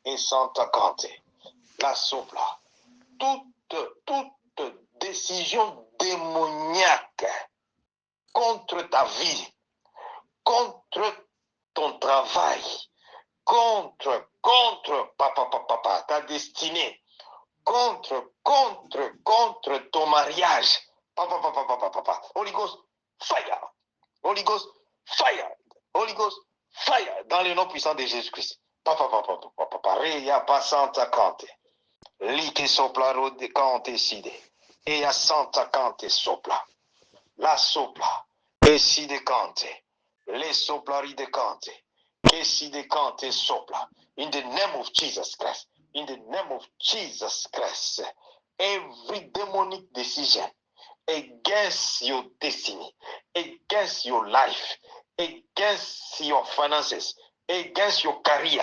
et Santa Cante, la sopla. Toute décision démoniaque contre ta vie, contre ton travail, contre ta destinée, contre ton mariage. Holy Ghost, fire. Holy Ghost, fire. Holy Ghost, fire. Dans le nom puissant de Jésus-Christ. Reya Santa Cante. Like sopla rode cante side. E a Santa Cante sopla. La sopla. E side cante. Le sopla ride cante. Que side cante sopla. In the name of Jesus Christ. In the name of Jesus Christ. Every demonic decision against your destiny, against your life, against your finances, against your career,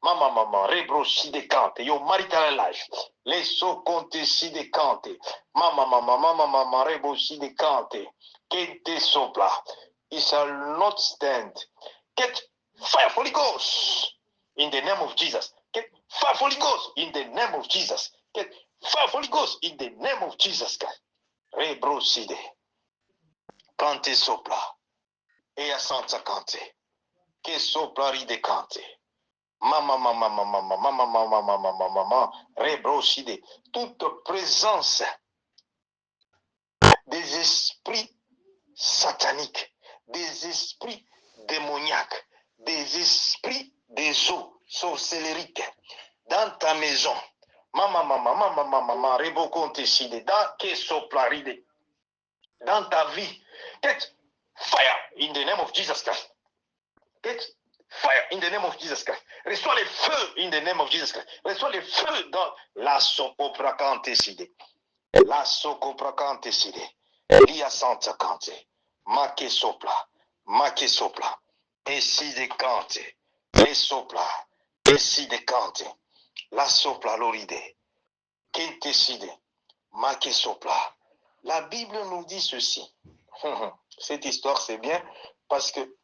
mama, rebro si decante, your marital life, les so conte si decante, mama, rebro si decante, que te sopla, it shall not stand. Get fire, Holy Ghost, in the name of Jesus. Get fire, Holy Ghost, in the name of Jesus. Get fire, Holy Ghost, in the name of Jesus Christ. Rebroside, cante sopla, e a Santa Cante, que sopla ride cante. Mama, rebroside, toute présence des esprits sataniques, des esprits démoniaques, des esprits des eaux sorcellériques dans ta maison. Mama, reboconteside, dans que soplaride, dans ta vie. Get fire in the name of Jesus Christ. Get fire in the name of Jesus Christ. Reçois les feux in the name of Jesus Christ. Reçois les feux dans la socopracanteside. La socopracanteside. Lia Santa Cante. Ma que sopla. Et si de cante. Les sopla. Et si de cante. La sopla loride, quintesside, ma que sopla. La Bible nous dit ceci. Cette histoire, c'est bien parce que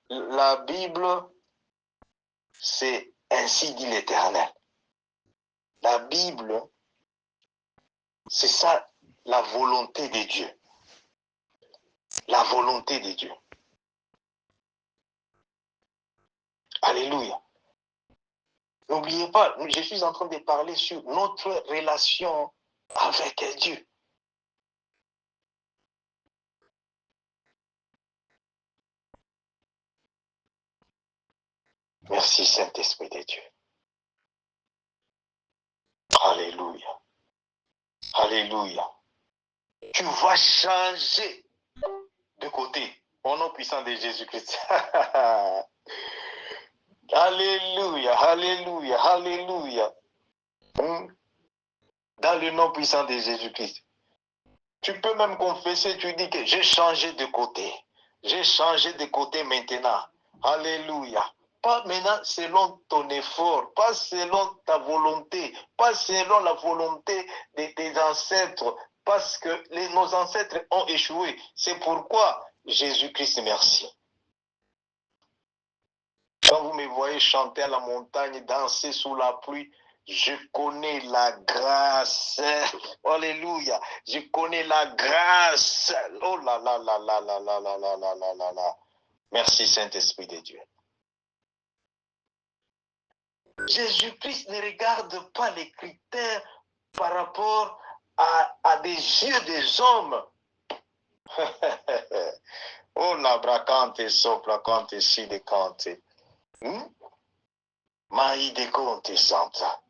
la Bible, c'est ainsi dit l'Éternel. La Bible, c'est ça la volonté de Dieu. La volonté de Dieu. Alléluia. N'oubliez pas, je suis en train de parler sur notre relation avec Dieu. Merci Saint-Esprit de Dieu. Alléluia. Alléluia. Tu vas changer de côté au nom puissant de Jésus-Christ. Alléluia, alléluia, alléluia. Dans le nom puissant de Jésus-Christ. Tu peux même confesser, tu dis que j'ai changé de côté. J'ai changé de côté maintenant. Alléluia. Pas maintenant selon ton effort, pas selon ta volonté, pas selon la volonté de tes ancêtres, parce que nos ancêtres ont échoué. C'est pourquoi Jésus-Christ, merci. Quand vous me voyez chanter à la montagne, danser sous la pluie, je connais la grâce. Alléluia. Je connais la grâce. Oh là là là là là là là là là là là là. Merci Saint-Esprit de Dieu. Jésus-Christ ne regarde pas les critères par rapport à des yeux des hommes. Oh la bracante, sopra cante, si de cante. Maï de conte santa.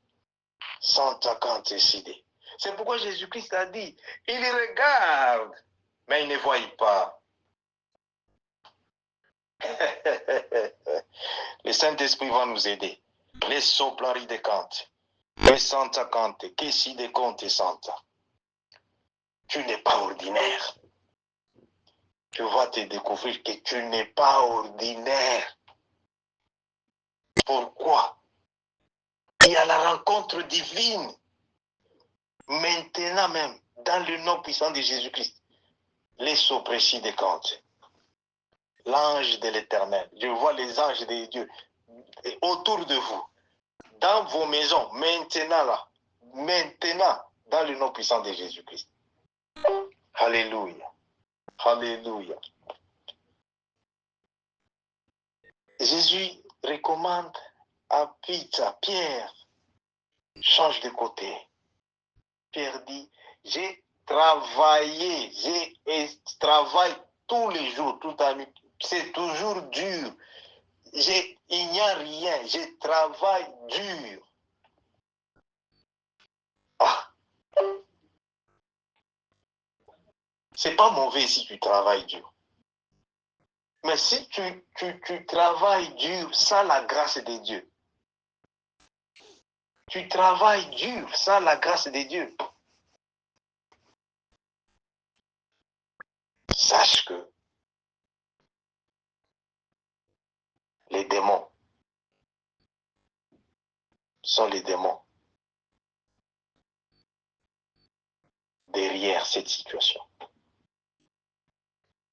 Santa cante side. C'est pourquoi Jésus-Christ a dit, il regarde, mais il ne voit pas. Le Saint-Esprit va nous aider. Les soplari de cante. Les santa cante. Que si de conte santa. Tu n'es pas ordinaire. Tu vas te découvrir que tu n'es pas ordinaire. Pourquoi? Il y a la rencontre divine. Maintenant même, dans le nom puissant de Jésus-Christ, les soprécis de Cante, l'ange de l'Éternel, je vois les anges de Dieu autour de vous. dans vos maisons, maintenant là, maintenant, dans le nom puissant de Jésus-Christ. Alléluia. Alléluia. Jésus recommande à Pierre, change de côté. Pierre dit, j'ai travaillé, je travaille tous les jours, toute la nuit. C'est toujours dur. Il n'y a rien, je travaille dur. Ah. C'est pas mauvais si tu travailles dur. Mais si tu travailles dur sans la grâce de Dieu, tu travailles dur sans la grâce de Dieu, sache que les démons sont les démons derrière cette situation.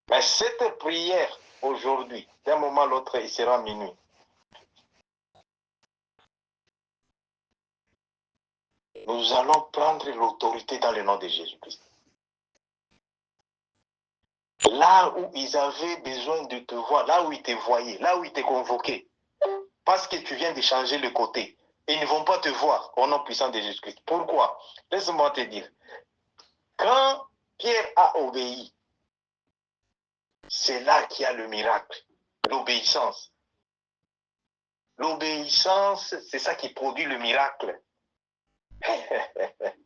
Mais cette prière aujourd'hui, d'un moment à l'autre, il sera minuit. Nous allons prendre l'autorité dans le nom de Jésus-Christ. Là où ils avaient besoin de te voir, là où ils te voyaient, là où ils te convoquaient, parce que tu viens de changer le côté, ils ne vont pas te voir au nom puissant de Jésus-Christ. Pourquoi? Laisse-moi te dire. Quand Pierre a obéi, c'est là qu'il y a le miracle, l'obéissance. L'obéissance, c'est ça qui produit le miracle.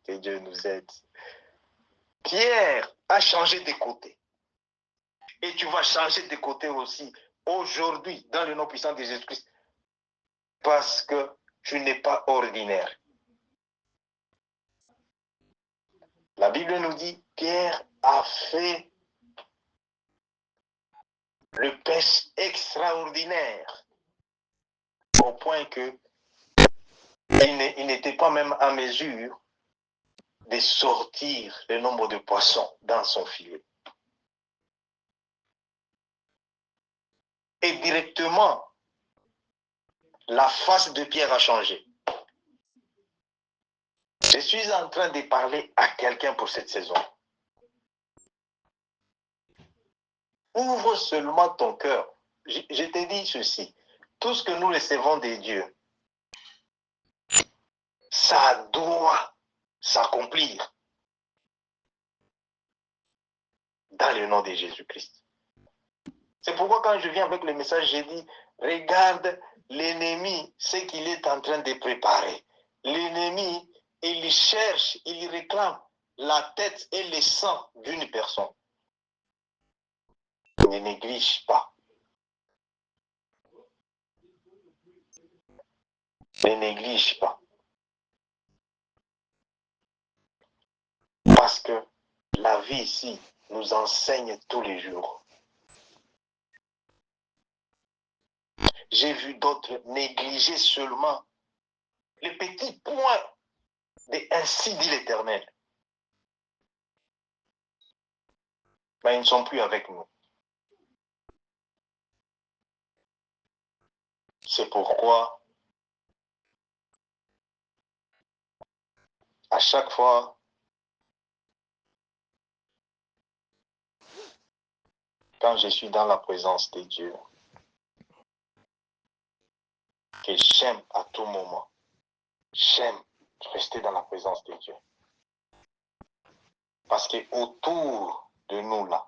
Que Dieu nous aide. Pierre a changé de côté. Et tu vas changer de côté aussi aujourd'hui dans le nom puissant de Jésus-Christ. Parce que tu n'es pas ordinaire. La Bible nous dit, Pierre a fait le pêche extraordinaire. Au point que il n'était pas même en mesure de sortir le nombre de poissons dans son filet. Et directement, la face de Pierre a changé. Je suis en train de parler à quelqu'un pour cette saison. Ouvre seulement ton cœur. Je te dis ceci. Tout ce que nous recevons de Dieu, ça doit s'accomplir dans le nom de Jésus-Christ. C'est pourquoi quand je viens avec le message, j'ai dit, regarde l'ennemi, ce qu'il est en train de préparer. L'ennemi, il cherche, il réclame la tête et le sang d'une personne. Ne néglige pas. Ne néglige pas. Parce que la vie ici nous enseigne tous les jours. J'ai vu d'autres négliger seulement les petits points de ainsi dit l'Éternel. Mais ils ne sont plus avec nous. C'est pourquoi, à chaque fois quand je suis dans la présence de Dieu, que j'aime à tout moment, j'aime rester dans la présence de Dieu. Parce que autour de nous là,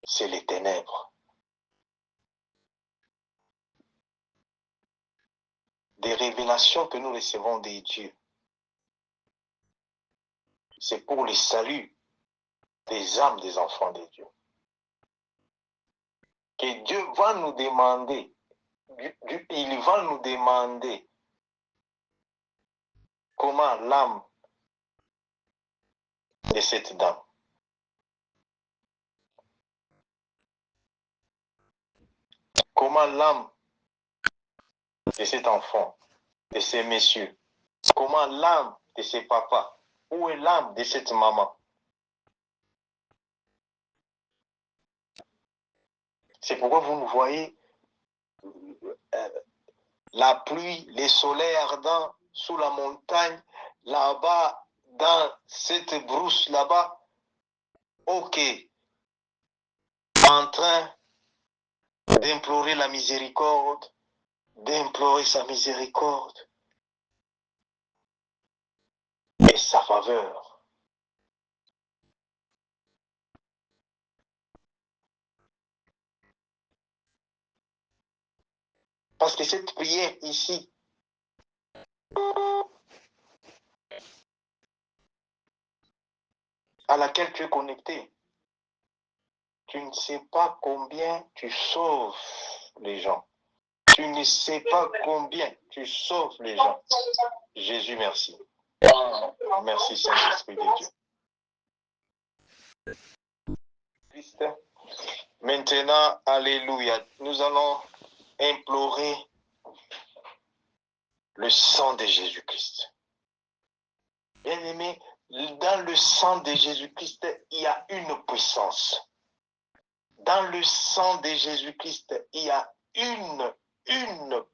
c'est les ténèbres. Des révélations que nous recevons de Dieu, c'est pour le salut des âmes des enfants de Dieu. Que Dieu va nous demander, il va nous demander comment l'âme de cette dame, comment l'âme de cet enfant, de ces messieurs, comment l'âme de ces papas, où est l'âme de cette maman? C'est pourquoi vous nous voyez, la pluie, les soleils ardents sous la montagne, là-bas, dans cette brousse là-bas, ok, en train d'implorer la miséricorde, d'implorer sa miséricorde et sa faveur. Parce que cette prière ici, à laquelle tu es connecté, tu ne sais pas combien tu sauves les gens. Tu ne sais pas combien tu sauves les gens. Jésus, merci. Merci Saint-Esprit de Dieu. Christ. Maintenant, alléluia, nous allons implorer le sang de Jésus-Christ. Bien-aimé, dans le sang de Jésus-Christ, il y a une puissance. Dans le sang de Jésus-Christ, il y a une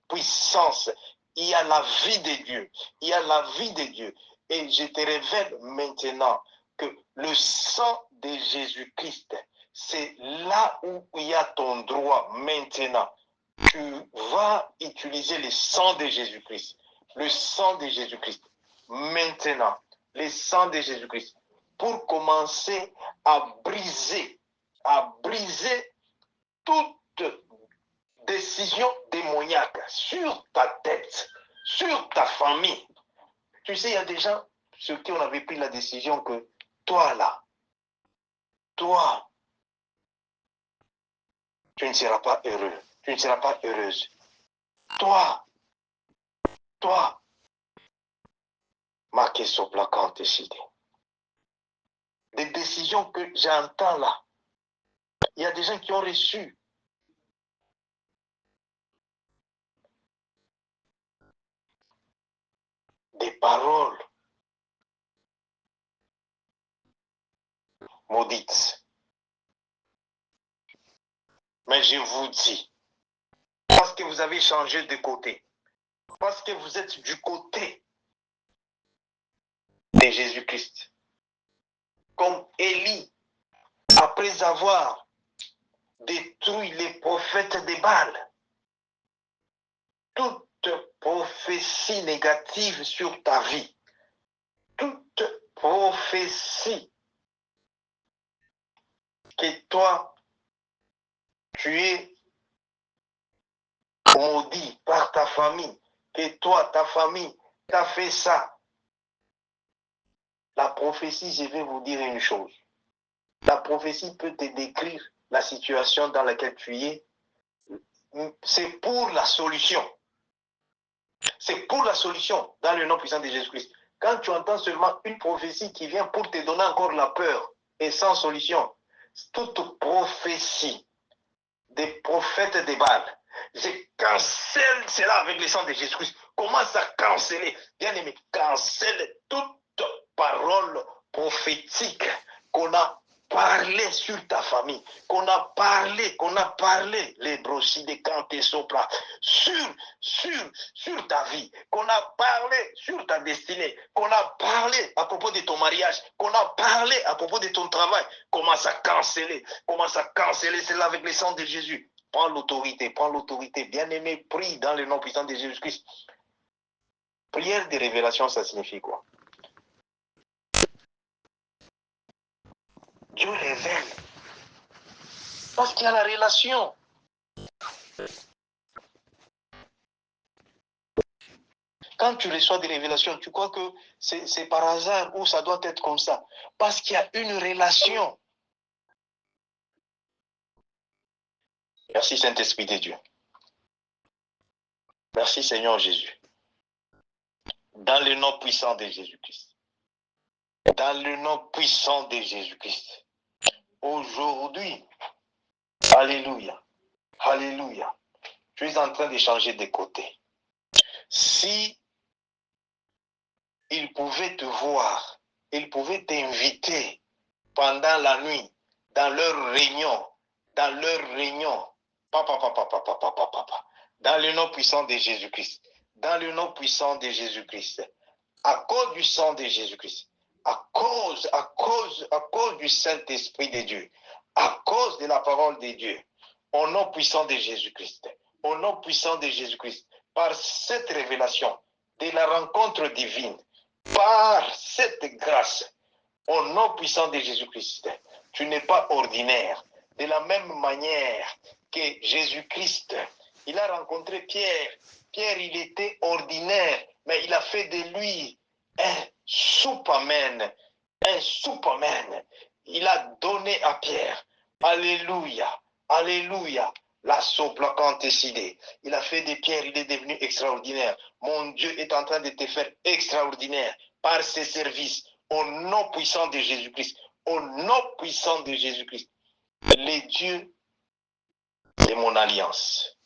puissance. Il y a la vie de Dieu. Il y a la vie de Dieu. Et je te révèle maintenant que le sang de Jésus-Christ, c'est là où il y a ton droit maintenant. Tu vas utiliser le sang de Jésus-Christ. Le sang de Jésus-Christ. Maintenant, le sang de Jésus-Christ. Pour commencer à briser toute décision démoniaque sur ta tête, sur ta famille. Tu sais, il y a des gens sur qui on avait pris la décision que toi là, toi, tu ne seras pas heureux, tu ne seras pas heureuse. Toi, marqué sur placant décidé. Des décisions que j'entends là. Il y a des gens qui ont reçu des paroles maudites. Mais je vous dis, parce que vous avez changé de côté, parce que vous êtes du côté de Jésus-Christ, comme Élie, après avoir détruit les prophètes de Baal, toute prophétie négative sur ta vie, toute prophétie que toi, tu es maudit par ta famille, que toi, ta famille, t'a fait ça. La prophétie, je vais vous dire une chose. La prophétie peut te décrire la situation dans laquelle tu es. C'est pour la solution. C'est pour la solution dans le nom puissant de Jésus-Christ. Quand tu entends seulement une prophétie qui vient pour te donner encore la peur et sans solution, toute prophétie des prophètes de Baal, je cancelle cela avec le sang de Jésus-Christ. Commence à canceller. Bien aimé, cancelle toute parole prophétique qu'on a parlé sur ta famille, qu'on a parlé, les brochis de Canté Sopra, sur ta vie, qu'on a parlé sur ta destinée, qu'on a parlé à propos de ton mariage, qu'on a parlé à propos de ton travail. Commence à canceller cela avec le sang de Jésus. Prends l'autorité, bien-aimé, prie dans le nom puissant de Jésus-Christ. Prière de révélation, ça signifie quoi? Dieu révèle. Parce qu'il y a la relation. Quand tu reçois des révélations, tu crois que c'est par hasard ou ça doit être comme ça. Parce qu'il y a une relation. Merci Saint-Esprit de Dieu. Merci Seigneur Jésus. Dans le nom puissant de Jésus-Christ. Dans le nom puissant de Jésus-Christ. Aujourd'hui, alléluia, alléluia, tu es en train de changer de côté. Si ils pouvaient te voir, ils pouvaient t'inviter pendant la nuit dans leur réunion, Dans le nom puissant de Jésus-Christ. Dans le nom puissant de Jésus-Christ. À cause du sang de Jésus-Christ. À cause du Saint-Esprit de Dieu. À cause de la parole de Dieu. Au nom puissant de Jésus-Christ. Au nom puissant de Jésus-Christ. Par cette révélation de la rencontre divine. Par cette grâce. Au nom puissant de Jésus-Christ. Tu n'es pas ordinaire. De la même manière que Jésus-Christ, il a rencontré Pierre. Pierre, il était ordinaire, mais il a fait de lui un Superman. Un Superman. Il a donné à Pierre. Alléluia. Alléluia. La soplacante décidée. Il a fait de Pierre, il est devenu extraordinaire. Mon Dieu est en train de te faire extraordinaire par ses services. Au nom puissant de Jésus-Christ. Au nom puissant de Jésus-Christ. Les dieux de mon alliance.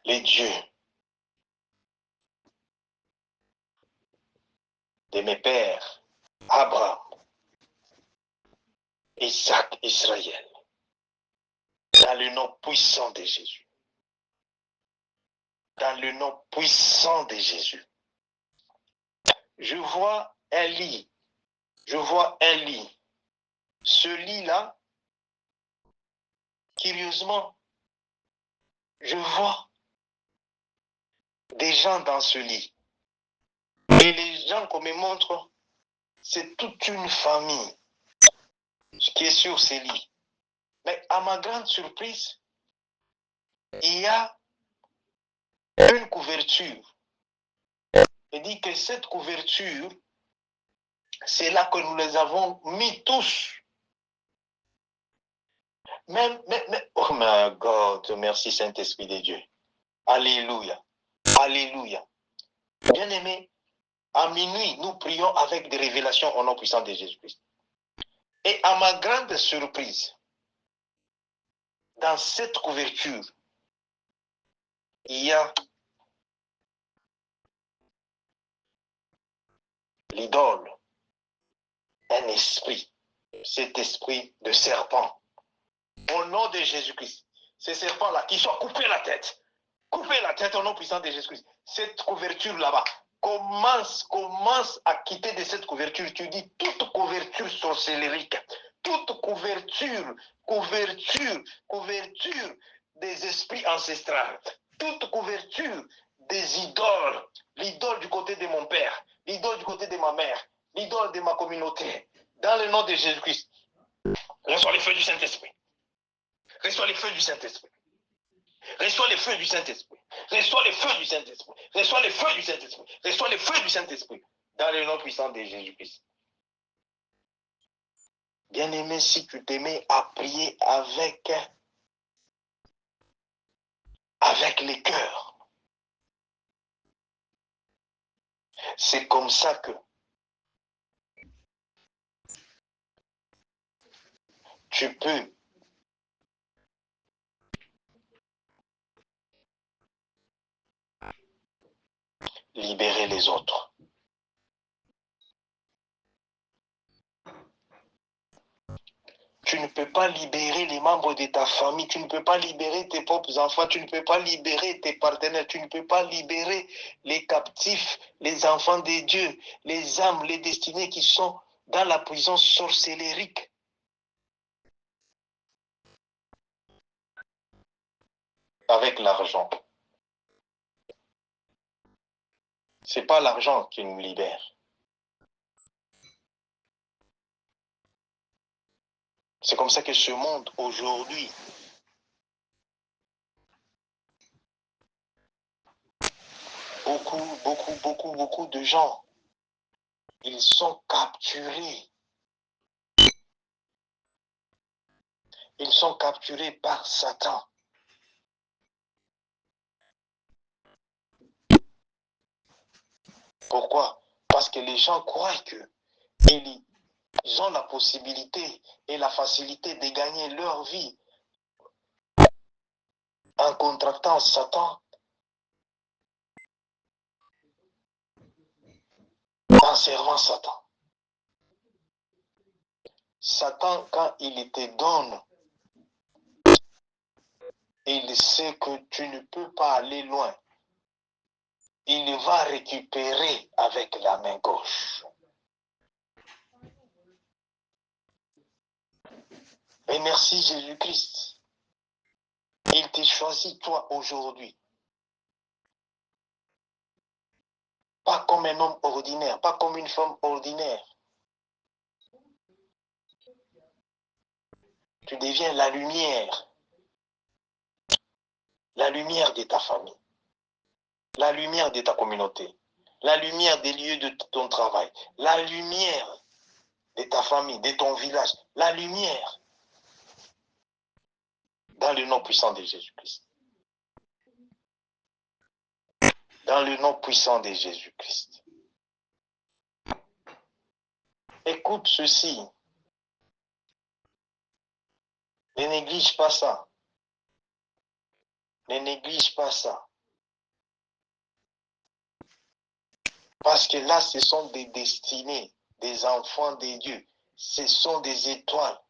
Les dieux de mes pères, Abraham, Isaac, Israël, dans le nom puissant de Jésus. Dans le nom puissant de Jésus. Je vois un lit. Je vois un lit. Ce lit-là, curieusement, je vois des gens dans ce lit. Et les gens qu'on me montre, c'est toute une famille qui est sur ces lits. Mais à ma grande surprise, il y a une couverture. Il dit que cette couverture, c'est là que nous les avons mis tous. Oh my God, merci Saint-Esprit de Dieu. Alléluia. Alléluia. Bien-aimés, à minuit, nous prions avec des révélations au nom puissant de Jésus-Christ. Et à ma grande surprise, dans cette couverture, il y a l'idole, un esprit, cet esprit de serpent. Au nom de Jésus-Christ, ces serpents-là, qui sont coupés la tête au nom puissant de Jésus-Christ. Cette couverture là-bas, commence à quitter de cette couverture. Tu dis toute couverture sorcellérique, toute couverture des esprits ancestrales, toute couverture des idoles, l'idole du côté de mon père, l'idole du côté de ma mère, l'idole de ma communauté. Dans le nom de Jésus-Christ, reçois les feux du Saint-Esprit. Reçois les feux du Saint-Esprit. Reçois les feux du Saint-Esprit. Reçois les feux du Saint-Esprit. Reçois les feux du Saint-Esprit. Reçois les feux du Saint-Esprit. Dans le nom puissant de Jésus-Christ. Bien-aimé, si tu t'aimais à prier avec les cœurs, c'est comme ça que tu peux libérer les autres. Tu ne peux pas libérer les membres de ta famille, tu ne peux pas libérer tes propres enfants, tu ne peux pas libérer tes partenaires, tu ne peux pas libérer les captifs, les enfants de Dieu, les âmes, les destinées qui sont dans la prison sorcellérique. Avec l'argent. Ce n'est pas l'argent qui nous libère. C'est comme ça que ce monde aujourd'hui beaucoup de gens, ils sont capturés. Ils sont capturés par Satan. Pourquoi? Parce que les gens croient qu'ils ont la possibilité et la facilité de gagner leur vie en contractant Satan, en servant Satan. Satan, quand il te donne il sait que tu ne peux pas aller loin. Il va récupérer avec la main gauche. Et merci Jésus-Christ. Il t'a choisi toi aujourd'hui. Pas comme un homme ordinaire, pas comme une femme ordinaire. Tu deviens la lumière de ta famille, la lumière de ta communauté, la lumière des lieux de ton travail, la lumière de ta famille, de ton village, la lumière dans le nom puissant de Jésus-Christ. Dans le nom puissant de Jésus-Christ. Écoute ceci. Ne néglige pas ça. Ne néglige pas ça. Parce que là, ce sont des destinées, des enfants de Dieu. Ce sont des étoiles.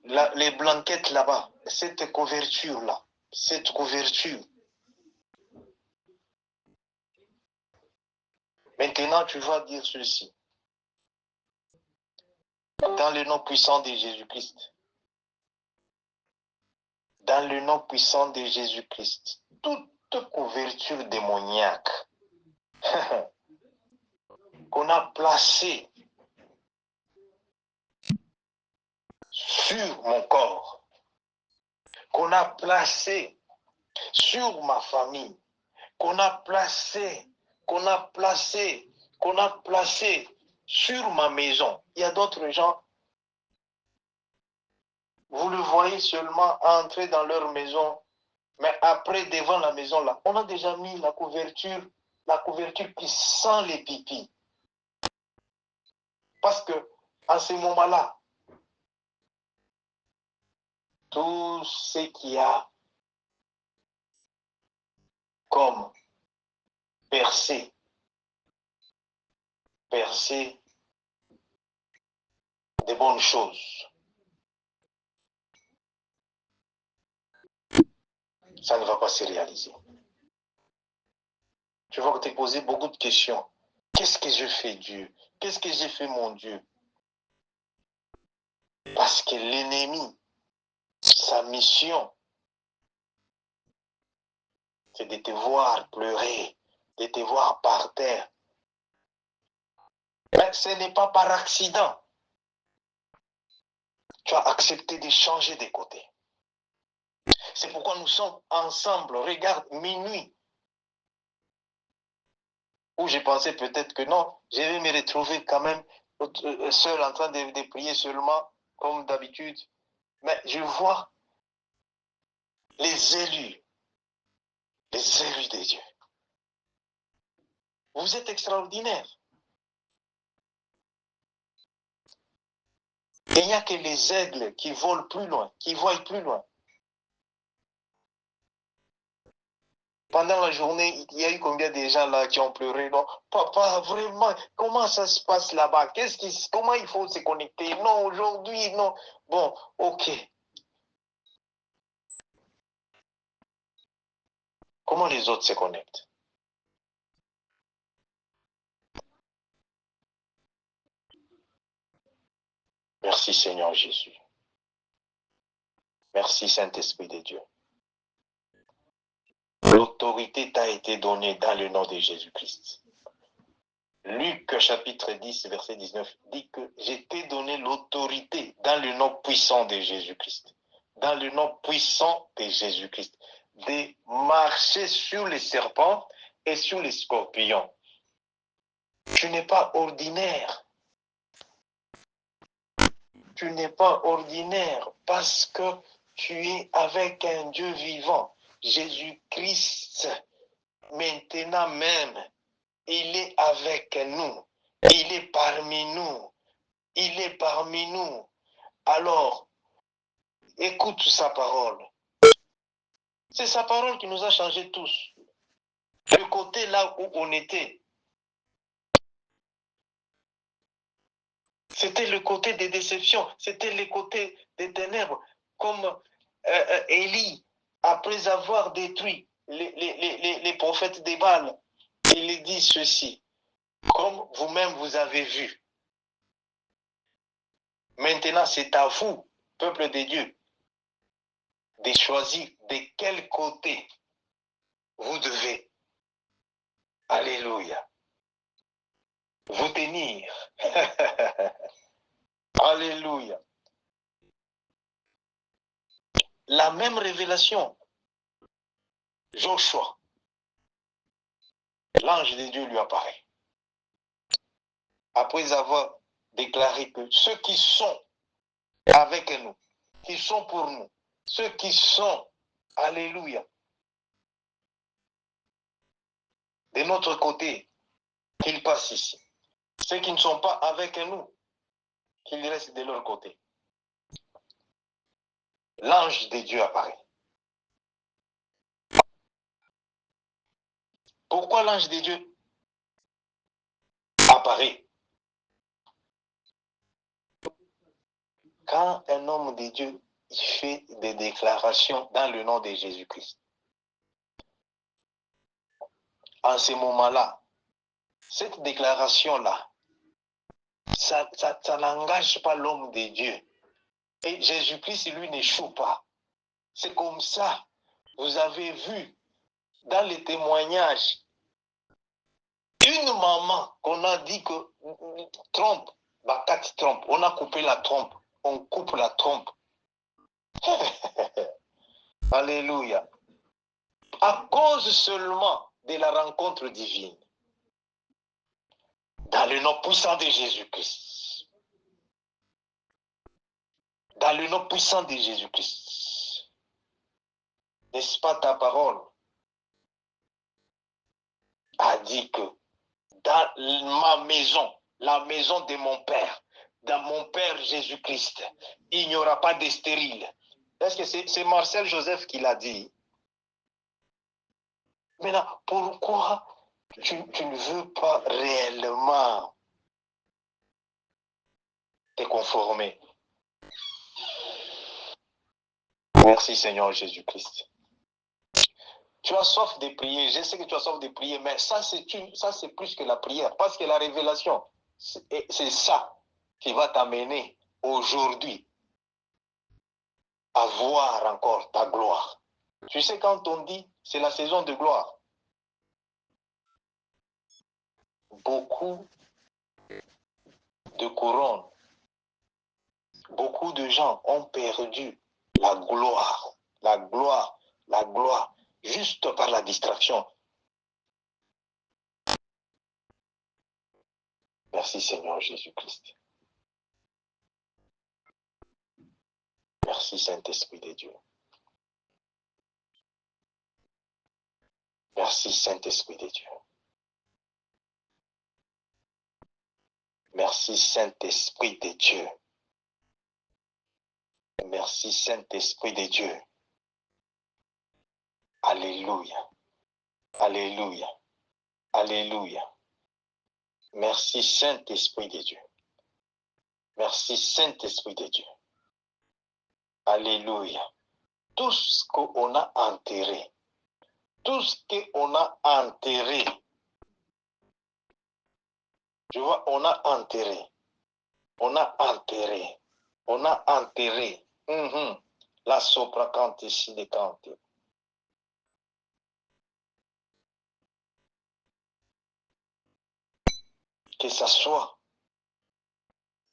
Là, les blanquettes là-bas, cette couverture-là, cette couverture. Maintenant, tu vas dire ceci. Dans le nom puissant de Jésus-Christ. Dans le nom puissant de Jésus-Christ. Toute couverture démoniaque qu'on a placée sur mon corps, qu'on a placée sur ma famille, qu'on a placé sur ma maison. Il y a d'autres gens, vous le voyez seulement entrer dans leur maison, mais après, devant la maison, là, on a déjà mis la couverture qui sent les pipis. Parce que, à ce moment-là, tout ce qu'il y a comme percé des bonnes choses, ça ne va pas se réaliser. Tu vas te poser beaucoup de questions. Qu'est-ce que je fais, Dieu? Qu'est-ce que j'ai fait, mon Dieu? Parce que l'ennemi, sa mission, c'est de te voir pleurer, de te voir par terre. Mais ce n'est pas par accident. Tu as accepté de changer de côté. C'est pourquoi nous sommes ensemble. Regarde, minuit. Où j'ai pensé peut-être que non, je vais me retrouver quand même seul en train de prier seulement, comme d'habitude. Mais je vois les élus de Dieu. Vous êtes extraordinaires. Et il n'y a que les aigles qui volent plus loin, qui voient plus loin. Pendant la journée, il y a eu combien de gens là qui ont pleuré? Non, papa, vraiment, comment ça se passe là-bas? Comment il faut se connecter? Non, aujourd'hui, non. Bon, ok. Comment les autres se connectent? Merci Seigneur Jésus. Merci Saint-Esprit de Dieu. L'autorité t'a été donnée dans le nom de Jésus-Christ. Luc chapitre 10, verset 19 dit que je t'ai donné l'autorité dans le nom puissant de Jésus-Christ. Dans le nom puissant de Jésus-Christ. De marcher sur les serpents et sur les scorpions. Tu n'es pas ordinaire. Tu n'es pas ordinaire parce que tu es avec un Dieu vivant. Jésus-Christ, maintenant même, il est avec nous. Il est parmi nous. Il est parmi nous. Alors, écoute sa parole. C'est sa parole qui nous a changés tous. Le côté là où on était, c'était le côté des déceptions, c'était le côté des ténèbres. comme Élie, après avoir détruit les prophètes des Baals, il dit ceci, comme vous-même vous avez vu. Maintenant, c'est à vous, peuple de Dieu, de choisir de quel côté vous devez, alléluia, vous tenir. Alléluia. La même révélation, Joshua, l'ange de Dieu lui apparaît. Après avoir déclaré que ceux qui sont avec nous, qui sont pour nous, ceux qui sont, alléluia, de notre côté, qu'ils passent ici. Ceux qui ne sont pas avec nous, qu'ils restent de leur côté. L'ange de Dieu apparaît. Pourquoi l'ange de Dieu apparaît? Quand un homme de Dieu fait des déclarations dans le nom de Jésus-Christ, en ce moment-là, cette déclaration-là, ça n'engage pas l'homme de Dieu. Et Jésus-Christ, lui, n'échoue pas. C'est comme ça, vous avez vu dans les témoignages, une maman qu'on a dit que trompe, bah, 4 trompes, on a coupé la trompe, on coupe la trompe. Alléluia. À cause seulement de la rencontre divine. Dans le nom puissant de Jésus-Christ. Dans le nom puissant de Jésus-Christ. N'est-ce pas ta parole a dit que dans ma maison, la maison de mon Père, dans mon Père Jésus-Christ, il n'y aura pas de stérile. Est-ce que c'est Marcel Joseph qui l'a dit? Maintenant, pourquoi tu ne veux pas réellement te conformer? Merci Seigneur Jésus-Christ. Tu as soif de prier, je sais que tu as soif de prier, mais ça c'est plus que la prière, parce que la révélation, c'est ça qui va t'amener aujourd'hui à voir encore ta gloire. Tu sais, quand on dit c'est la saison de gloire, beaucoup de couronnes, beaucoup de gens ont perdu la gloire, la gloire, la gloire, juste par la distraction. Merci Seigneur Jésus-Christ. Merci Saint-Esprit de Dieu. Merci Saint-Esprit de Dieu. Merci Saint-Esprit de Dieu. Merci Saint-Esprit de Dieu. Alléluia. Alléluia. Alléluia. Merci Saint-Esprit de Dieu. Merci Saint-Esprit de Dieu. Alléluia. Tout ce qu'on a enterré, tout ce qu'on a enterré, tu vois, on a enterré, on a enterré, on a enterré. La sopracante ici des cantes. Que ça soit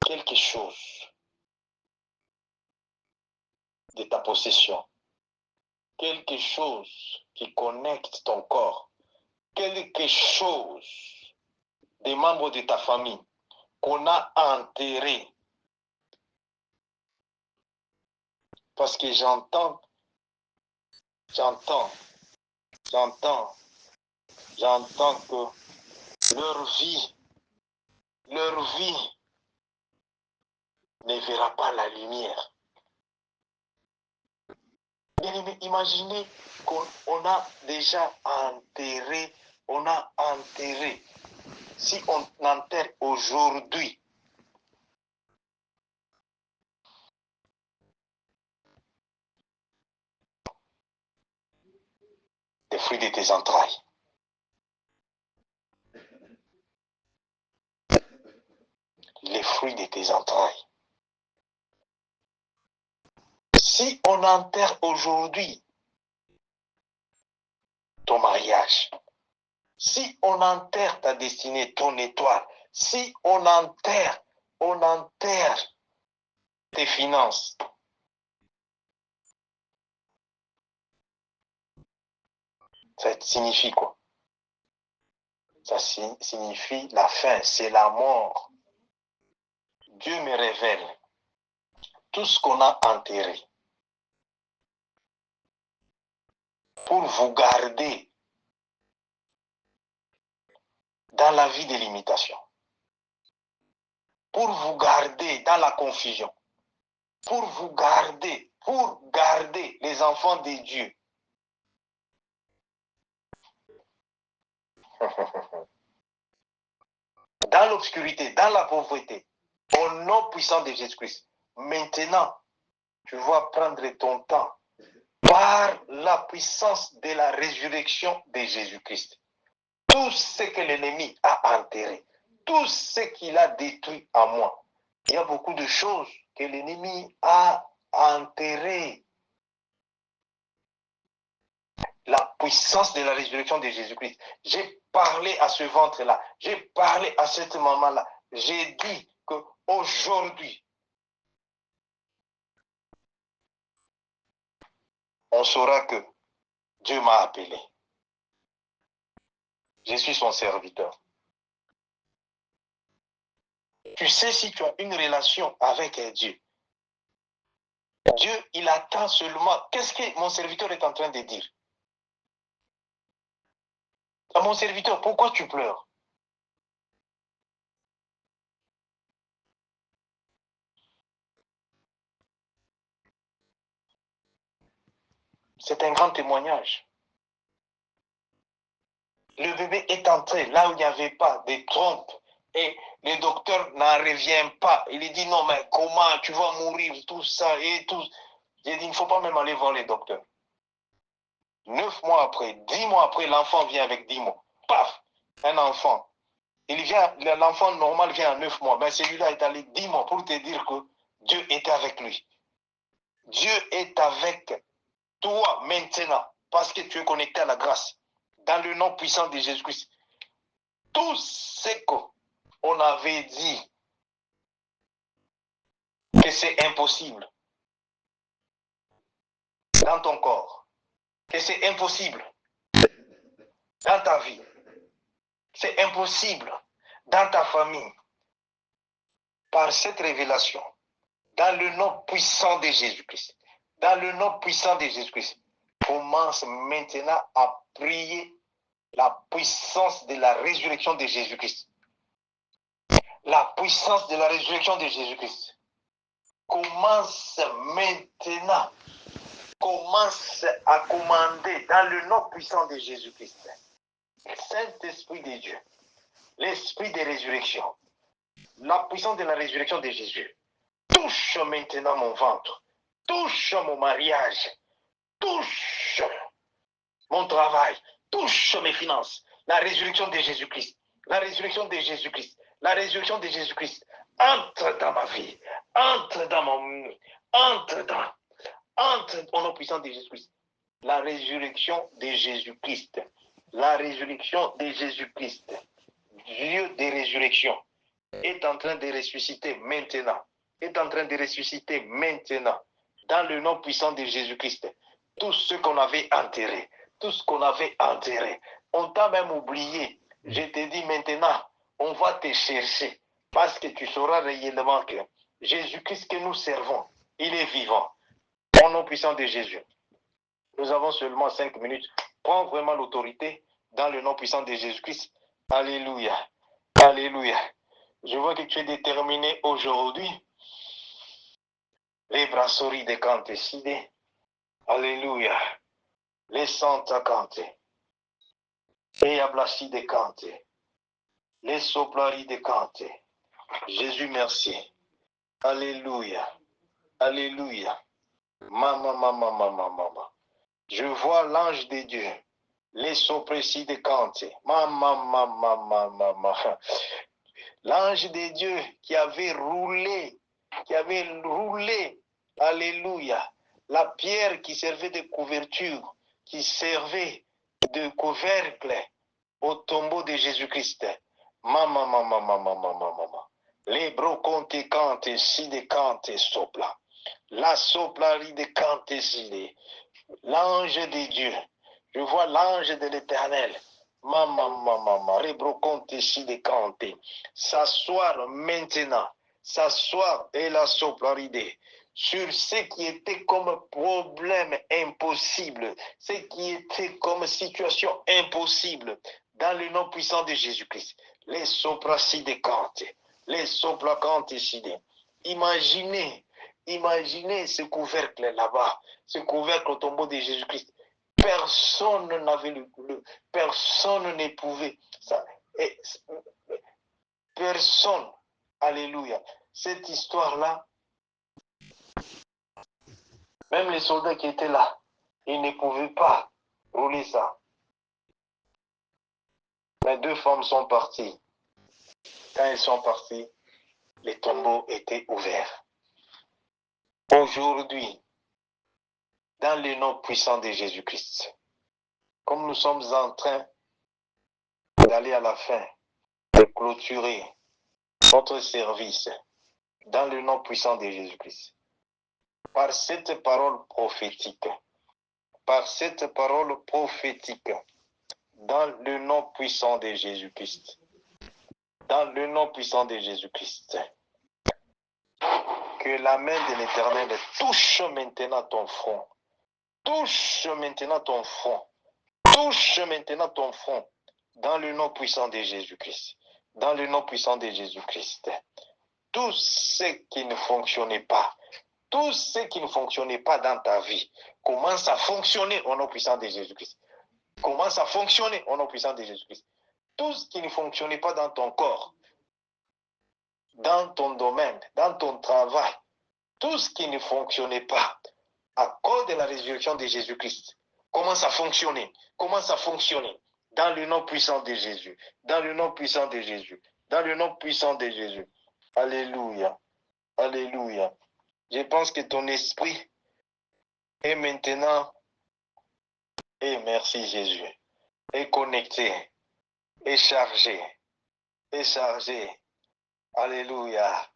quelque chose de ta possession, quelque chose qui connecte ton corps, quelque chose des membres de ta famille qu'on a enterré. Parce que j'entends que leur vie ne verra pas la lumière. Bien aimé, imaginez qu'on a déjà enterré, Si on enterre aujourd'hui, fruits de tes entrailles. Les fruits de tes entrailles. Si on enterre aujourd'hui ton mariage, si on enterre ta destinée, ton étoile, si on enterre tes finances, ça signifie quoi? Ça signifie la fin, c'est la mort. Dieu me révèle tout ce qu'on a enterré pour vous garder dans la vie de l'imitation, pour vous garder dans la confusion, pour garder les enfants de Dieu. Dans l'obscurité, dans la pauvreté, au nom puissant de Jésus-Christ. Maintenant, tu vas prendre ton temps par la puissance de la résurrection de Jésus-Christ. Tout ce que l'ennemi a enterré, tout ce qu'il a détruit en moi, il y a beaucoup de choses que l'ennemi a enterrées. La puissance de la résurrection de Jésus-Christ. J'ai parlé à ce ventre-là, j'ai parlé à cette maman-là, j'ai dit qu'aujourd'hui, on saura que Dieu m'a appelé. Je suis son serviteur. Tu sais, si tu as une relation avec Dieu, Dieu, il attend seulement. Qu'est-ce que mon serviteur est en train de dire? À mon serviteur, pourquoi tu pleures? C'est un grand témoignage. Le bébé est entré là où il n'y avait pas de trompe. Et le docteur n'en revient pas. Il dit non, mais comment tu vas mourir, tout ça et tout. J'ai dit, il ne faut pas même aller voir les docteurs. 9 mois après, 10 mois après, l'enfant vient avec 10 mois. Paf, un enfant. L'enfant normal vient à 9 mois. Mais celui-là est allé 10 mois pour te dire que Dieu était avec lui. Dieu est avec toi maintenant parce que tu es connecté à la grâce. Dans le nom puissant de Jésus-Christ. Tout ce qu'on avait dit que c'est impossible dans ton corps, que c'est impossible dans ta vie, c'est impossible dans ta famille, par cette révélation, dans le nom puissant de Jésus-Christ, dans le nom puissant de Jésus-Christ, commence maintenant à prier la puissance de la résurrection de Jésus-Christ. La puissance de la résurrection de Jésus-Christ. Commence maintenant. Commence à commander dans le nom puissant de Jésus-Christ. Saint-Esprit de Dieu, l'esprit de résurrection, la puissance de la résurrection de Jésus. Touche maintenant mon ventre. Touche mon mariage. Touche mon travail. Touche mes finances. La résurrection de Jésus-Christ. La résurrection de Jésus-Christ. La résurrection de Jésus-Christ. Entre dans ma vie. Entre dans mon... Entre au nom puissant de Jésus-Christ. La résurrection de Jésus-Christ. La résurrection de Jésus-Christ. Dieu de résurrection est en train de ressusciter maintenant. Est en train de ressusciter maintenant. Dans le nom puissant de Jésus-Christ. Tout ce qu'on avait enterré. Tout ce qu'on avait enterré. On t'a même oublié. Je te dis maintenant, on va te chercher. Parce que tu sauras réellement que Jésus-Christ que nous servons, il est vivant. Au nom puissant de Jésus. Nous avons seulement 5 minutes. Prends vraiment l'autorité dans le nom puissant de Jésus-Christ. Alléluia. Alléluia. Je vois que tu es déterminé aujourd'hui. Les brasseries de Canteside. Alléluia. Les Santa Cante. Les Ablassi de Cante. Les Soplari de Cante. Jésus, merci. Alléluia. Alléluia. Maman. Je vois l'ange de Dieu. Les soprécis de Kante. L'ange de Dieu qui avait roulé, alléluia, la pierre qui servait de couverture, qui servait de couvercle au tombeau de Jésus-Christ. Les brocontes cantes, si de cantes sopla. La soplari de cantes, si de. L'ange de Dieu. Je vois l'ange de l'Éternel. Rebroconte ici de cantes. S'asseoir maintenant. S'asseoir et la soplaride sur ce qui était comme problème impossible, ce qui était comme situation impossible, dans le nom puissant de Jésus-Christ. Les sopracides cantes, les soplacantes ici. Imaginez ce couvercle là-bas, ce couvercle au tombeau de Jésus-Christ. Personne n'avait personne ne pouvait. Personne. Alléluia. Cette histoire-là, même les soldats qui étaient là, ils ne pouvaient pas rouler ça. Les deux femmes sont parties. Quand elles sont parties, les tombeaux étaient ouverts. Aujourd'hui, dans le nom puissant de Jésus-Christ, comme nous sommes en train d'aller à la fin, de clôturer notre service, dans le nom puissant de Jésus-Christ, par cette parole prophétique, dans le nom puissant de Jésus-Christ, dans le nom puissant de Jésus-Christ, que la main de l'Éternel touche maintenant ton front, touche maintenant ton front, touche maintenant ton front, dans le nom puissant de Jésus-Christ, dans le nom puissant de Jésus-Christ. Tout ce qui ne fonctionnait pas, tout ce qui ne fonctionnait pas dans ta vie commence à fonctionner au nom puissant de Jésus-Christ. Commence à fonctionner au nom puissant de Jésus-Christ. Tout ce qui ne fonctionnait pas dans ton corps, dans ton domaine, dans ton travail, tout ce qui ne fonctionnait pas à cause de la résurrection de Jésus-Christ, commence à fonctionner dans le nom puissant de Jésus, dans le nom puissant de Jésus, dans le nom puissant de Jésus. Alléluia, alléluia. Je pense que ton esprit est maintenant, et merci Jésus, est connecté, est chargé, Alléluia,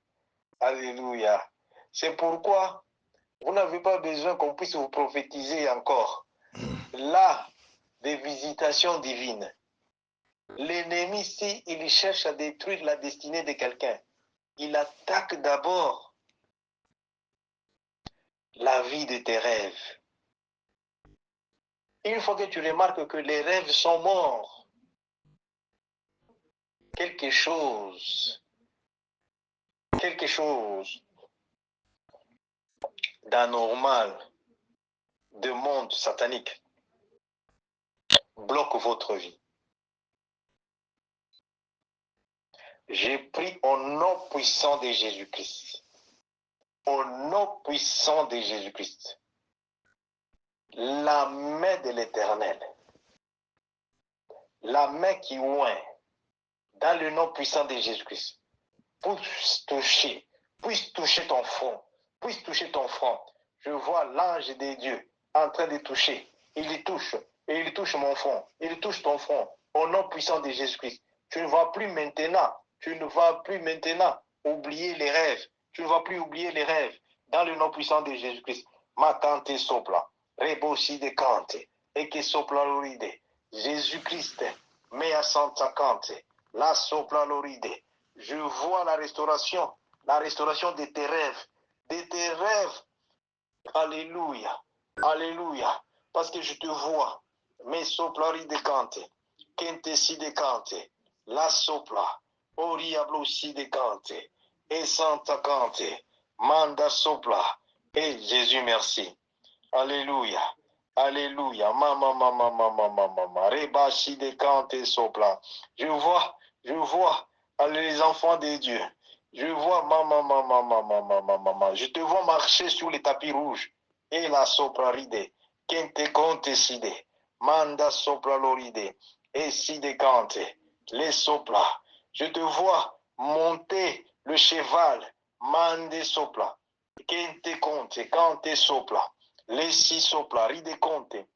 alléluia. C'est pourquoi vous n'avez pas besoin qu'on puisse vous prophétiser encore. Là, des visitations divines. L'ennemi, si il cherche à détruire la destinée de quelqu'un, il attaque d'abord la vie de tes rêves. Une fois que tu remarques que les rêves sont morts, quelque chose d'anormal, de monde satanique, bloque votre vie. J'ai pris au nom puissant de Jésus-Christ, au nom puissant de Jésus-Christ, la main de l'Éternel, la main qui oint, dans le nom puissant de Jésus-Christ, puisse toucher ton front, puisse toucher ton front. Je vois l'ange de Dieu en train de toucher. Il y touche, et il touche mon front, il touche ton front, au nom puissant de Jésus-Christ. Tu ne vas plus maintenant oublier les rêves. Tu ne vas plus oublier les rêves. Dans le nom puissant de Jésus-Christ. Ma tante sopla, rebosi de cante, et que sopla l'oride. Jésus-Christ, mea santa cante, la sopla l'oride. Je vois la restauration de tes rêves. Alléluia, alléluia. Parce que je te vois, mes soplari de cante, kente si de cante, la sopla, oriablo si de cante, et santa cante, manda sopla, et Jésus merci. Alléluia, alléluia, mama, reba si de cante sopla. Je vois, les enfants de Dieu. Je vois maman. Je te vois marcher sur les tapis rouges. Et la sopraride. Kente conte side. Manda sopla l'oride. Et si décante. Les sopla. Je te vois monter le cheval. Mande sopla. Kente conte. Kante sopla. Les si sopla. Ride conte.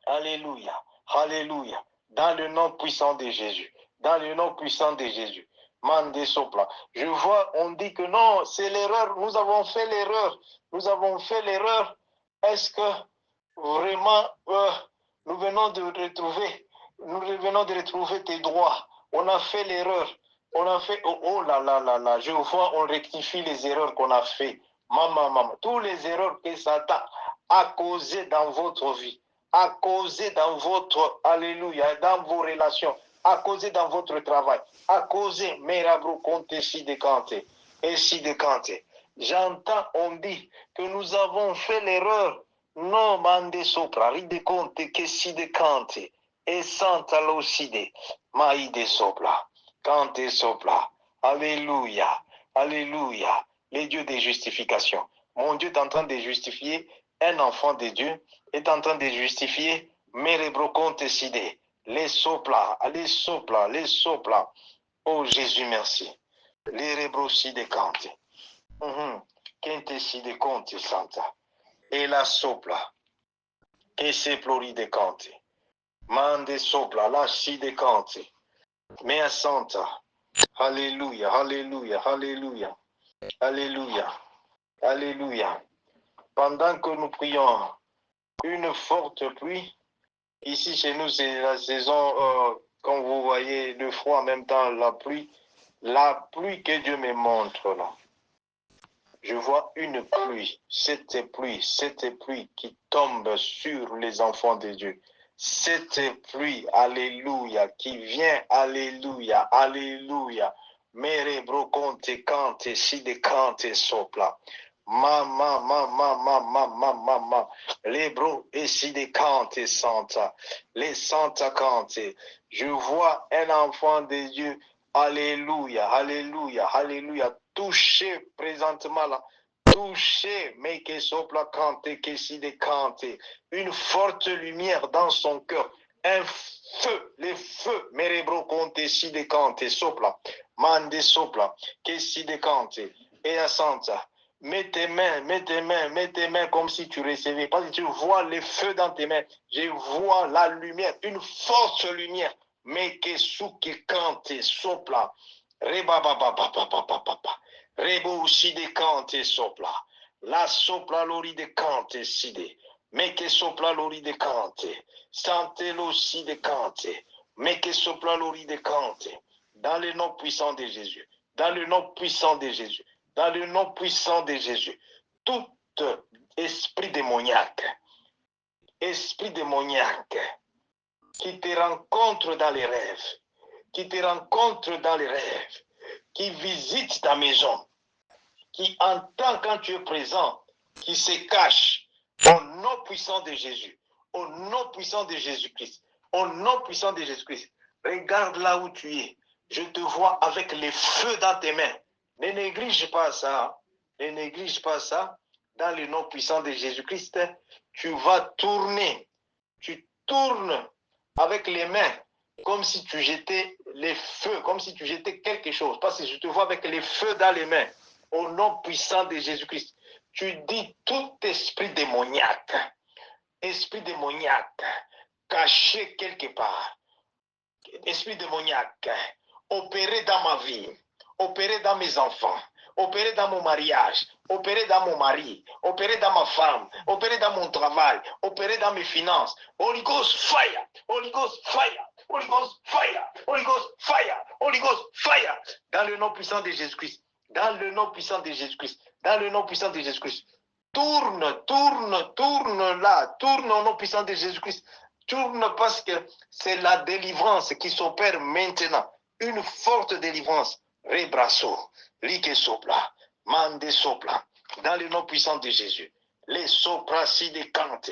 Alléluia. Alléluia. Dans le nom puissant de Jésus. Dans le nom puissant de Jésus. Mande sopla. Je vois, on dit que non, c'est l'erreur. Nous avons fait l'erreur. Nous avons fait l'erreur. Est-ce que vraiment nous venons de retrouver tes droits? On a fait l'erreur. On a fait, oh là là là là, je vois, on rectifie les erreurs qu'on a fait. Maman, tous les erreurs que Satan a causées dans votre vie, a causé dans votre, alléluia, dans vos relations, a causé dans votre travail, a causé, Merabro Conte si décanté, et si décanté. J'entends, on dit que nous avons fait l'erreur. Non, mande sopra, ride conte, che si decante, e santa l'osside, maide sopra, cante sopra. Alléluia, alléluia, les dieux des justifications. Mon Dieu est en train de justifier un enfant de Dieu, est en train de justifier Merebro conte side, les sopla, les sopla, les sopla. Oh Jésus, merci. Les rebrosi de cante. Kente si de conte, santa. E la sopla, che se plori de cante, mande sopla, la si de cante, mea santa, alléluia, alléluia, alléluia, alléluia, alléluia. Pendant que nous prions, une forte pluie, ici chez nous c'est la saison, comme vous voyez, le froid en même temps, la pluie que Dieu me montre là. Je vois une pluie, cette pluie qui tombe sur les enfants de Dieu. Cette pluie, alléluia, qui vient, alléluia, alléluia. Merebro conte cante, si de cante sopla. Ma, lebro et si de cante santa. Les santa cante. Je vois un enfant de Dieu, alléluia, alléluia, alléluia. Touché présentement là, touché, mais que sopla cante, que si décante, une forte lumière dans son cœur, un feu, les feux, merebro conte si décante, sopla, mande sopla, que si décante, et à santa. Mets tes mains comme si tu recevais, parce que tu vois les feux dans tes mains, je vois la lumière, une forte lumière, mais que sous que cante, sopla, reba Rebo si de cante sopla. La sopla lori de cante side. Me che sopla lori de cante. Sante lo si de cante. Me che sopla lori de cante. Dans le nom puissant de Jésus. Dans le nom puissant de Jésus. Dans le nom puissant de Jésus. Tout esprit démoniaque. Esprit démoniaque. Qui te rencontre dans les rêves. Qui te rencontre dans les rêves. Qui visite ta maison. Qui entend quand tu es présent, qui se cache au nom puissant de Jésus, au nom puissant de Jésus-Christ, au nom puissant de Jésus-Christ. Regarde là où tu es. Je te vois avec les feux dans tes mains. Ne néglige pas ça. Ne néglige pas ça. Dans le nom puissant de Jésus-Christ, tu vas tourner. Tu tournes avec les mains comme si tu jetais les feux, comme si tu jetais quelque chose. Parce que je te vois avec les feux dans les mains. Au nom puissant de Jésus-Christ, tu dis tout esprit démoniaque, caché quelque part, esprit démoniaque, opéré dans ma vie, opéré dans mes enfants, opéré dans mon mariage, opéré dans mon mari, opéré dans ma femme, opéré dans mon travail, opéré dans mes finances. Holy Ghost fire, Holy Ghost fire, Holy Ghost fire, Holy Ghost fire, Holy Ghost fire, dans le nom puissant de Jésus-Christ. Dans le nom puissant de Jésus-Christ. Dans le nom puissant de Jésus-Christ. Tourne là. Tourne au nom puissant de Jésus-Christ. Tourne parce que c'est la délivrance qui s'opère maintenant. Une forte délivrance. Rebrasso. Like sopla. Mande sopla. Dans le nom puissant de Jésus. Les sopra si de cante.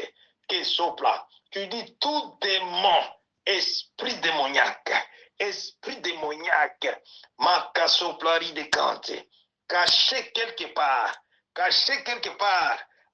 Que sopla. Tu dis tout démon. Esprit démoniaque. Esprit démoniaque, ma cassoplari de cante, caché quelque part,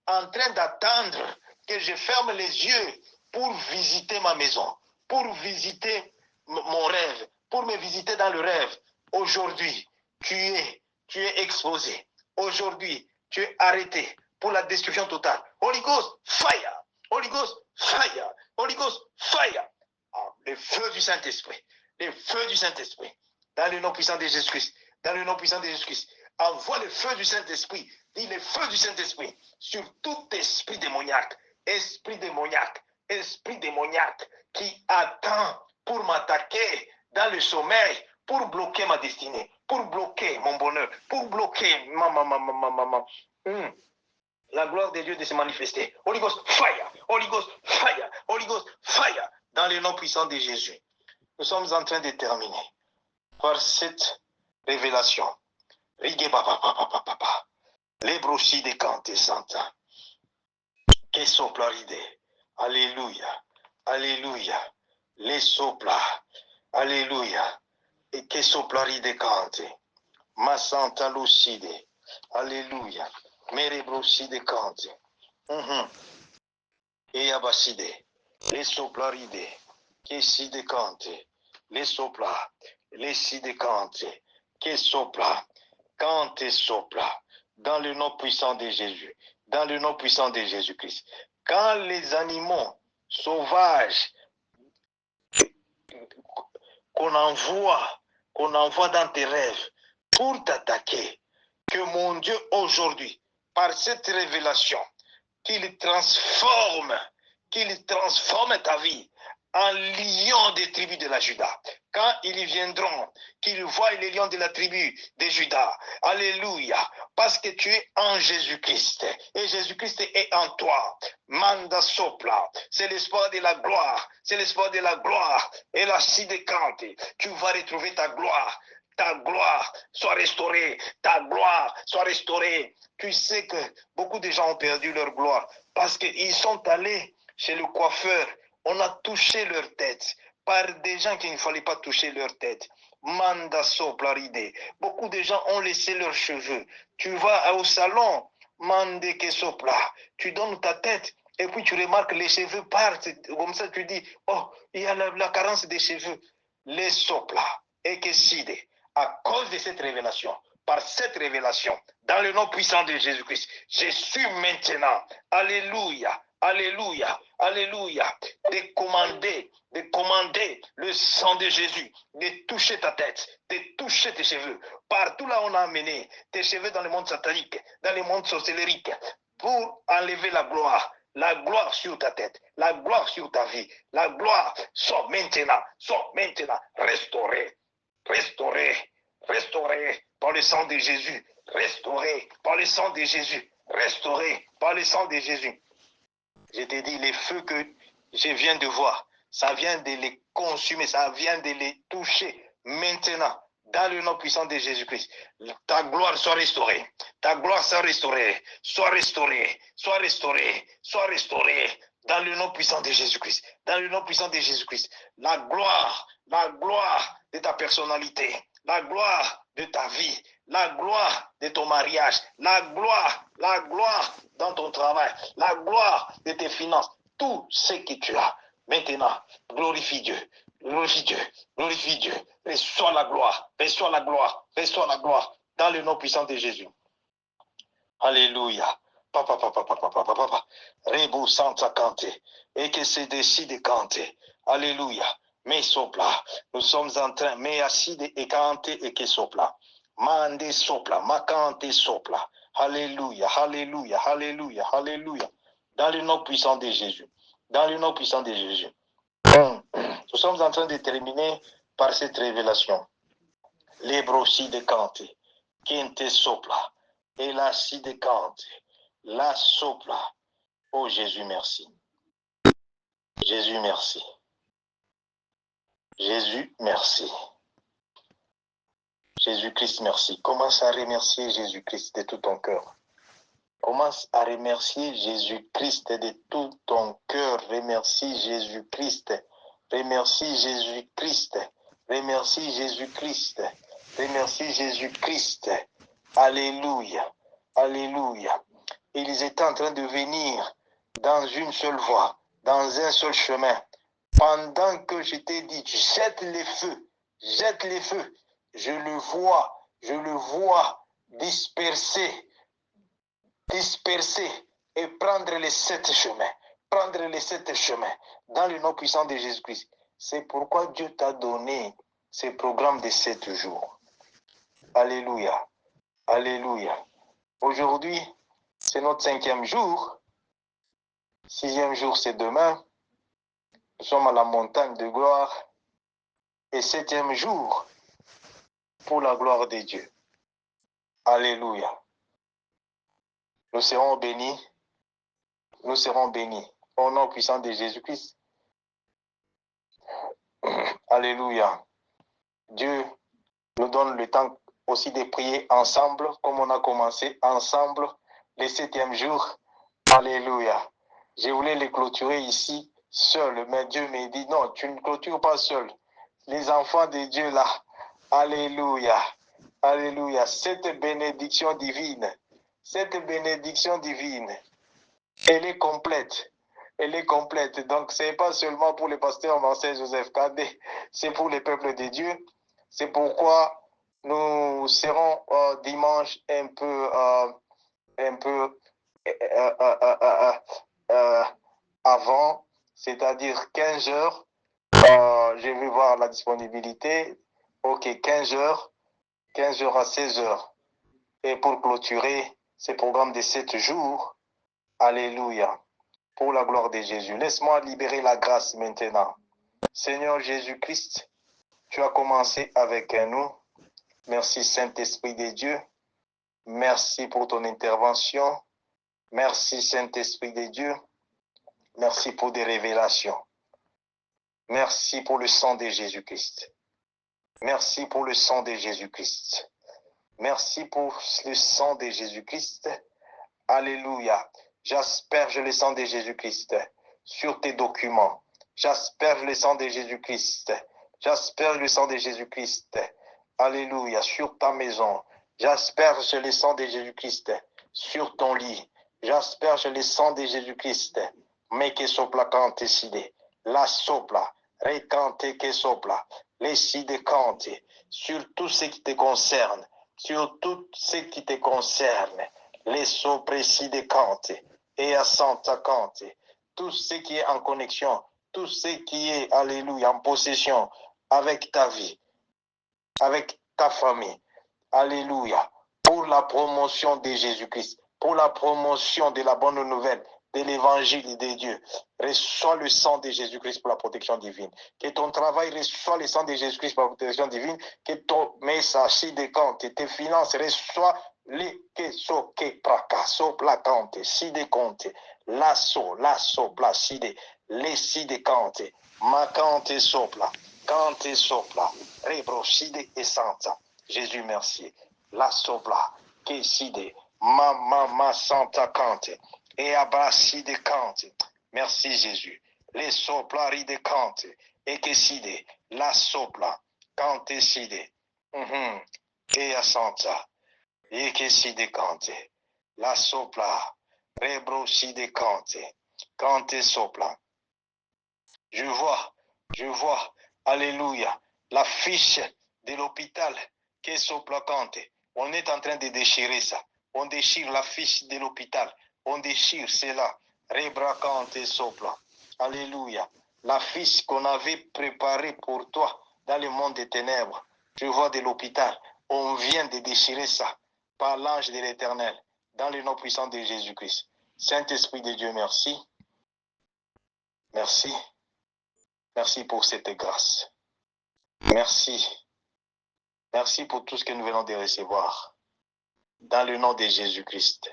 en train d'attendre que je ferme les yeux pour visiter ma maison, pour visiter mon rêve, pour me visiter dans le rêve. Aujourd'hui, tu es exposé. Aujourd'hui, tu es arrêté pour la destruction totale. Holy Ghost, fire! Holy Ghost, fire! Holy Ghost, fire! Ah, le feu du Saint-Esprit. Le feu du Saint-Esprit. Dans le nom puissant de Jésus-Christ. Dans le nom puissant de Jésus-Christ. Envoie le feu du Saint-Esprit. Dis le feu du Saint-Esprit sur tout esprit démoniaque. Esprit démoniaque. Esprit démoniaque qui attend pour m'attaquer dans le sommeil, pour bloquer ma destinée, pour bloquer mon bonheur, pour bloquer la gloire de Dieu de se manifester. Holy Ghost, fire! Holy Ghost, fire! Holy Ghost, fire! Dans le nom puissant de Jésus. Nous sommes en train de terminer par cette révélation. Les brochis des cantes santa. Que soplaride. Alléluia. Alléluia. Les sopla. Alléluia. Et que soplaride cante. Ma santa lucide. Alléluia. Mere brochis de cante. Et abaside. Les soplaride. Que si de cante. Les sopla. Les si de cante. Que sopla. Cante sopla. Dans le nom puissant de Jésus. Dans le nom puissant de Jésus-Christ. Quand les animaux sauvages qu'on envoie dans tes rêves pour t'attaquer, que mon Dieu aujourd'hui, par cette révélation, qu'il transforme ta vie en lion des tribus de la Juda. Quand ils viendront, qu'ils voient les lions de la tribu de Juda. Alléluia. Parce que tu es en Jésus-Christ. Et Jésus-Christ est en toi. Manda sopla. C'est l'espoir de la gloire. C'est l'espoir de la gloire. Et la sidécante. Tu vas retrouver ta gloire. Ta gloire soit restaurée. Ta gloire soit restaurée. Tu sais que beaucoup de gens ont perdu leur gloire. Parce qu'ils sont allés chez le coiffeur. On a touché leur tête par des gens qu'il ne fallait pas toucher leur tête. Manda soplaride. Beaucoup de gens ont laissé leurs cheveux. Tu vas au salon, mande que sopla. Tu donnes ta tête et puis tu remarques les cheveux partent. Comme ça tu dis, oh, il y a la carence des cheveux. Les sopla et que side. À cause de cette révélation, par cette révélation, dans le nom puissant de Jésus-Christ, je suis maintenant, alléluia, alléluia, alléluia, de commander le sang de Jésus, de toucher ta tête, de toucher tes cheveux. Partout là on a amené tes cheveux dans le monde satanique, dans le monde sorcellerique, pour enlever la gloire sur ta tête, la gloire sur ta vie, la gloire soit maintenant restaurée, restaurée, restaurée par le sang de Jésus, restaurée par le sang de Jésus, restaurée par le sang de Jésus. Je te dis, les feux que je viens de voir, ça vient de les consumer, ça vient de les toucher maintenant, dans le nom puissant de Jésus-Christ. Ta gloire soit restaurée, ta gloire soit restaurée, soit restaurée, soit restaurée, soit restaurée, dans le nom puissant de Jésus-Christ, dans le nom puissant de Jésus-Christ. La gloire de ta personnalité, la gloire de ta vie, la gloire de ton mariage, la gloire dans ton travail, la gloire de tes finances, tout ce que tu as. Maintenant, glorifie Dieu, glorifie Dieu, glorifie Dieu. Reçois la gloire, reçois la gloire, reçois la gloire, dans le nom puissant de Jésus. Alléluia. Papa, papa, papa, papa, papa. Rebo Santa Cante. Et que c'est décidé Cante. Alléluia. Mais sopla. Nous sommes en train, mais assis et cante et que sopla. Mande sopla, macante sopla. Alléluia, alléluia, alléluia, alléluia. Dans le nom puissant de Jésus. Dans le nom puissant de Jésus. Nous sommes en train de terminer par cette révélation. Les brochis de Cante. Quinte sopla. Et la si de Cante. La sopla. Oh Jésus, merci. Jésus, merci. Jésus, merci. Jésus-Christ, merci. Commence à remercier Jésus-Christ de tout ton cœur. Commence à remercier Jésus-Christ de tout ton cœur. Remercie Jésus-Christ. Remercie Jésus-Christ. Remercie Jésus-Christ. Remercie Jésus-Christ. Alléluia. Alléluia. Ils étaient en train de venir dans une seule voie. dans un seul chemin. Pendant que je t'ai dit, jette les feux, je le vois disperser et prendre les 7 chemins, dans le nom puissant de Jésus-Christ. C'est pourquoi Dieu t'a donné ce programme de 7 jours. Alléluia, alléluia. Aujourd'hui, c'est notre 5e jour. 6e jour, c'est demain. Nous sommes à la montagne de gloire. Et 7e jour, pour la gloire de Dieu. Alléluia. Nous serons bénis. Nous serons bénis. Au nom puissant de Jésus-Christ. Alléluia. Dieu nous donne le temps aussi de prier ensemble, comme on a commencé ensemble les 7e jours. Alléluia. Je voulais les clôturer ici seul, mais Dieu me dit non, tu ne clôtures pas seul. Les enfants de Dieu là. Alléluia. Alléluia. Cette bénédiction divine, elle est complète. Elle est complète. Donc, ce n'est pas seulement pour le pasteur Marcel Joseph Kadé, c'est pour le peuple de Dieu. C'est pourquoi nous serons dimanche un peu avant, c'est-à-dire 15 heures. Je vais voir la disponibilité. Ok, 15 heures à 16 heures. Et pour clôturer ce programme de 7 jours, alléluia, pour la gloire de Jésus. Laisse-moi libérer la grâce maintenant. Seigneur Jésus-Christ, tu as commencé avec nous. Merci Saint-Esprit de Dieu. Merci pour ton intervention. Merci Saint-Esprit de Dieu. Merci pour des révélations. Merci pour le sang de Jésus-Christ. Merci pour le sang de Jésus-Christ. Merci pour le sang de Jésus-Christ. Alléluia. J'asperge le sang de Jésus-Christ sur tes documents. J'asperge le sang de Jésus-Christ. J'asperge le sang de Jésus-Christ. Alléluia. Sur ta maison. J'asperge le sang de Jésus-Christ sur ton lit. J'asperge le sang de Jésus-Christ. Mais que sopla cante side. La sopla. Recante que sopla. Les side cante. Sur tout ce qui te concerne. Sur tout ce qui te concerne. Les soprécide cante. Et à Santa cante. Tout ce qui est en connexion. Tout ce qui est, alléluia, en possession avec ta vie. Avec ta famille. Alléluia. Pour la promotion de Jésus-Christ. Pour la promotion de la bonne nouvelle. De l'évangile de Dieu. Reçois le sang de Jésus-Christ pour la protection divine. Que ton travail reçoit le sang de Jésus-Christ pour la protection divine. Que ton message si décompte. Tes finances reçoivent les que so que pracaso placante. Si décompte. Lasso placide. Les si décompte. Macante sopla. Cante sopla. Rebroside et santa. Jésus merci. La sopla. Que side. Ma santa cante. Et abrassi de cante. Merci Jésus. Les sopla ride cante. Et que side. La sopla. Cante side. Et a santa. Et que side cante. La sopla. Rebrossi de cante. Cante sopla. Je vois. Alléluia. La fiche de l'hôpital. Que sopla cante. On est en train de déchirer ça. On déchire la fiche de l'hôpital. On déchire cela. Rebracante sopla. Alléluia. La fiche qu'on avait préparée pour toi dans le monde des ténèbres. Je vois de l'hôpital. On vient de déchirer ça par l'ange de l'Éternel. Dans le nom puissant de Jésus-Christ. Saint-Esprit de Dieu, merci. Merci. Merci pour cette grâce. Merci. Merci pour tout ce que nous venons de recevoir. Dans le nom de Jésus-Christ.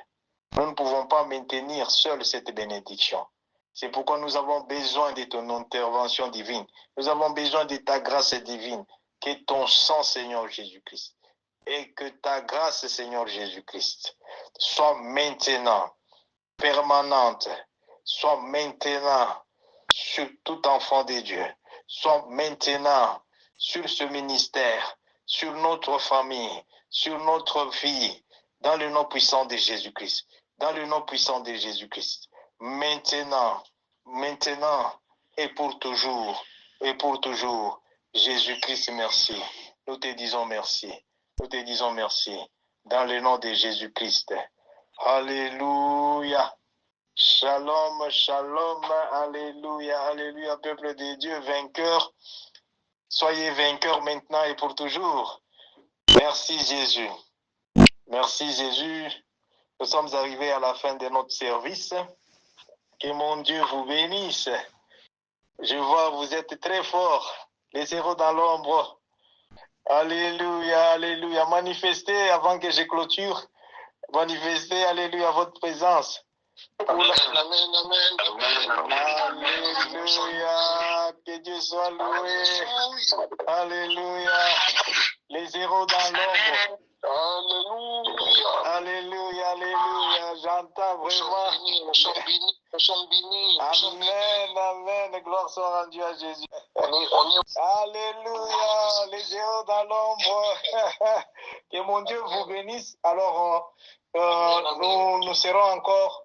Nous ne pouvons pas maintenir seule cette bénédiction. C'est pourquoi nous avons besoin de ton intervention divine. Nous avons besoin de ta grâce divine. Que ton sang, Seigneur Jésus-Christ, et que ta grâce, Seigneur Jésus-Christ, soit maintenant permanente, soit maintenant sur tout enfant de Dieu, soit maintenant sur ce ministère, sur notre famille, sur notre vie, dans le nom puissant de Jésus-Christ. Dans le nom puissant de Jésus-Christ. Maintenant, maintenant et pour toujours. Et pour toujours. Jésus-Christ, merci. Nous te disons merci. Nous te disons merci. Dans le nom de Jésus-Christ. Alléluia. Shalom, shalom. Alléluia, alléluia, peuple de Dieu, vainqueur. Soyez vainqueurs maintenant et pour toujours. Merci Jésus. Merci Jésus. Nous sommes arrivés à la fin de notre service. Que mon Dieu vous bénisse. Je vois, vous êtes très forts. Les héros dans l'ombre. Alléluia, alléluia. Manifestez avant que je clôture. Manifestez, alléluia, votre présence. Amen, amen, amen, amen. Alléluia. Que Dieu soit loué. Alléluia. Les héros dans l'ombre. Alléluia. Alléluia, alléluia. J'entends vraiment. Nous sommes bénis, nous sommes bénis. Amen, amen. Gloire soit rendue à Jésus. On est... Alléluia. Les héros dans l'ombre. Que mon Dieu vous bénisse. Alors, nous serons encore.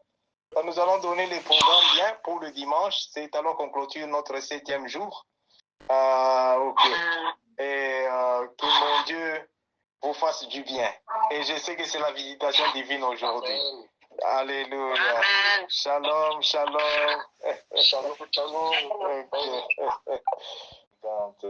Nous allons donner les programmes bien pour le dimanche. C'est alors qu'on clôture notre 7e jour. Ok. Et que mon Dieu vous fasse du bien. Et je sais que c'est la visitation divine aujourd'hui. Alléluia. Shalom, shalom. Shalom, shalom. Ok.